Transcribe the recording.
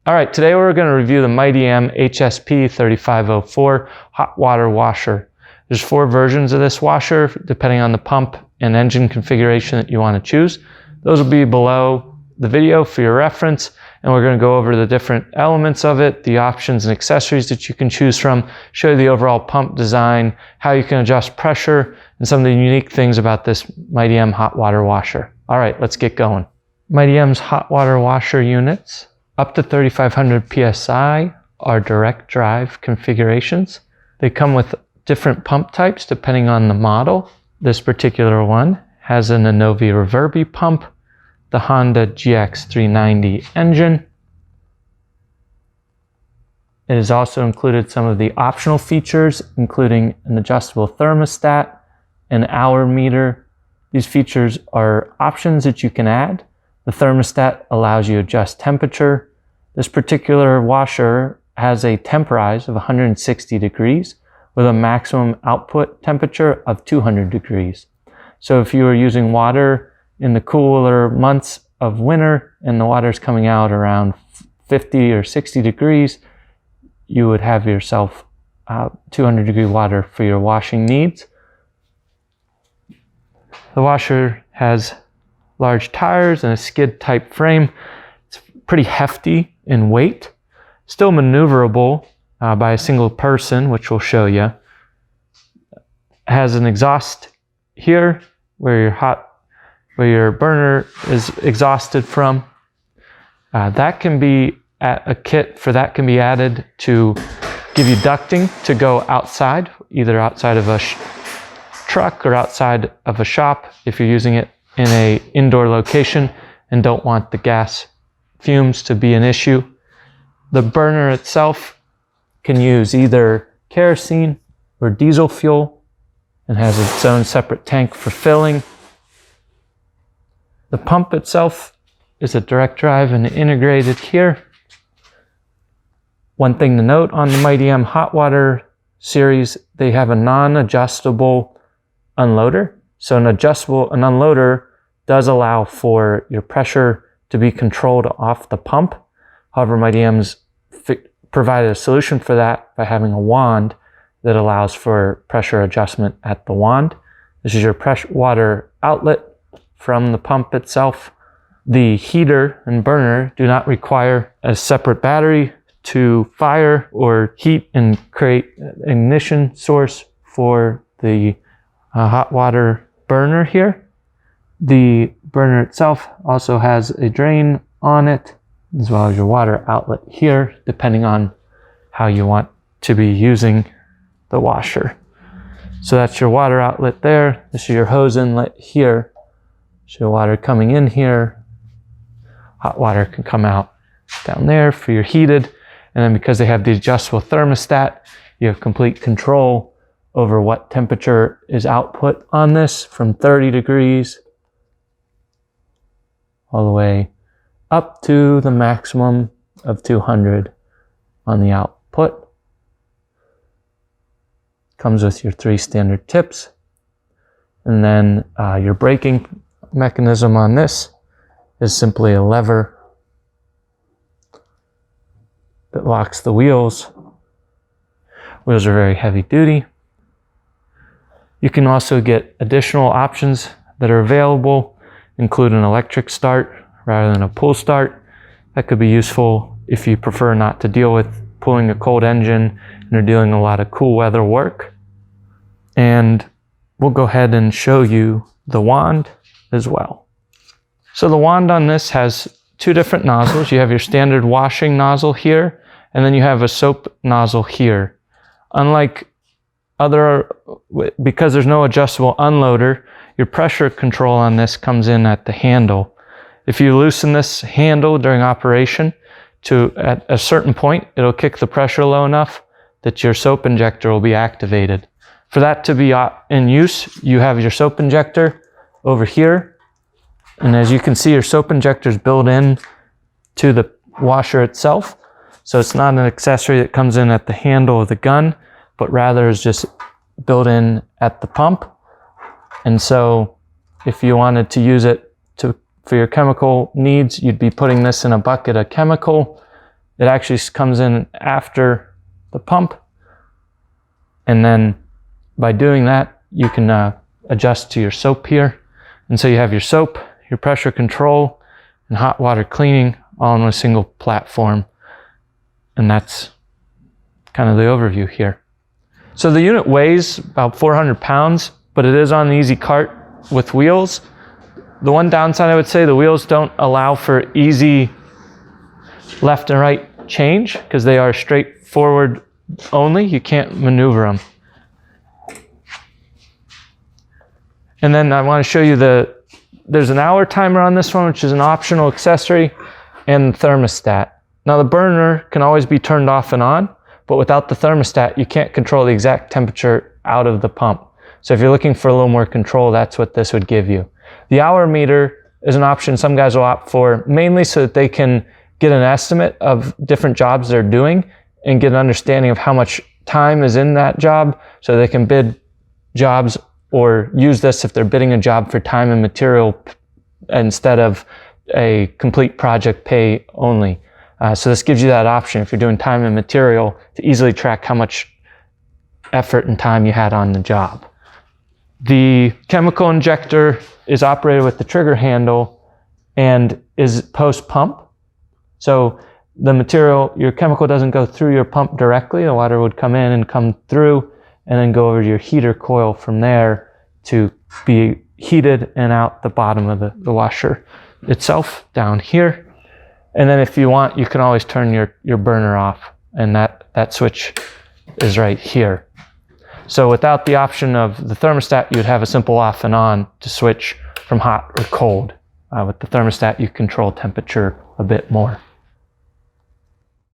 All right, today we're going to review the Mi-T-M HSP 3504 hot water washer. There's 4 versions of this washer depending on the pump and engine configuration that you want to choose. Those will be below the video for your reference, and we're going to go over the different elements of it, the options and accessories that you can choose from, show you the overall pump design, how you can adjust pressure, and some of the unique things about this Mi-T-M hot water washer. All right, let's get going. Mi-T-M's hot water washer units up to 3,500 PSI are direct drive configurations. They come with different pump types depending on the model. This particular one has an Innovi Reverbi pump, the Honda GX390 engine. It has also included some of the optional features, including an adjustable thermostat, an hour meter. These features are options that you can add. The thermostat allows you to adjust temperature. This particular washer has a temperize of 160 degrees with a maximum output temperature of 200 degrees. So if you are using water in the cooler months of winter and the water is coming out around 50 or 60 degrees, you would have yourself 200 degree water for your washing needs. The washer has large tires and a skid type frame. It's pretty hefty in weight, still maneuverable by a single person, which we'll show you. It has an exhaust here where your burner is exhausted from. That can be a kit for that can be added to give you ducting to go outside, either outside of a truck or outside of a shop if you're using it in an indoor location and don't want the gas fumes to be an issue. The burner itself can use either kerosene or diesel fuel and has its own separate tank for filling. The pump itself is a direct drive and integrated here. One thing to note on the Mi-T-M hot water series, they have a non-adjustable unloader. So an unloader does allow for your pressure to be controlled off the pump. However, Mi-T-M's provided a solution for that by having a wand that allows for pressure adjustment at the wand. This is your water outlet from the pump itself. The heater and burner do not require a separate battery to fire or heat and create an ignition source for the hot water burner here. The burner itself also has a drain on it, as well as your water outlet here, depending on how you want to be using the washer. So that's your water outlet there. This is your hose inlet here. So your water coming in here. Hot water can come out down there for your heated. And then because they have the adjustable thermostat, you have complete control over what temperature is output on this, from 30 degrees all the way up to the maximum of 200 on the output. Comes with your 3 standard tips. And then your braking mechanism on this is simply a lever that locks the wheels. Wheels are very heavy duty. You can also get additional options that are available, include an electric start rather than a pull start. That could be useful if you prefer not to deal with pulling a cold engine and are doing a lot of cool weather work. And we'll go ahead and show you the wand as well. So the wand on this has 2 different nozzles. You have your standard washing nozzle here, and then you have a soap nozzle here. Unlike because there's no adjustable unloader, your pressure control on this comes in at the handle. If you loosen this handle during operation at a certain point, it'll kick the pressure low enough that your soap injector will be activated. For that to be in use, you have your soap injector over here. And as you can see, your soap injector is built in to the washer itself. So it's not an accessory that comes in at the handle of the gun, but rather is just built in at the pump. And so if you wanted to use it for your chemical needs, you'd be putting this in a bucket of chemical It actually comes in after the pump. And then by doing that, you can adjust to your soap here. And so you have your soap, your pressure control, and hot water cleaning all on a single platform. And that's kind of the overview here. So the unit weighs about 400 pounds, but it is on the easy cart with wheels. The one downside I would say, the wheels don't allow for easy left and right change because they are straightforward only. You can't maneuver them. And then I want to show you there's an hour timer on this one, which is an optional accessory, and the thermostat. Now the burner can always be turned off and on, but without the thermostat, you can't control the exact temperature out of the pump. So if you're looking for a little more control, that's what this would give you. The hour meter is an option some guys will opt for, mainly so that they can get an estimate of different jobs they're doing and get an understanding of how much time is in that job, so they can bid jobs or use this if they're bidding a job for time and material instead of a complete project pay only. So this gives you that option if you're doing time and material to easily track how much effort and time you had on the job. The chemical injector is operated with the trigger handle and is post-pump. So the material, your chemical doesn't go through your pump directly. The water would come in and come through and then go over to your heater coil from there to be heated and out the bottom of the washer itself down here. And then if you want, you can always turn your burner off, and that switch is right here. So without the option of the thermostat, you'd have a simple off and on to switch from hot or cold. With the thermostat, you control temperature a bit more.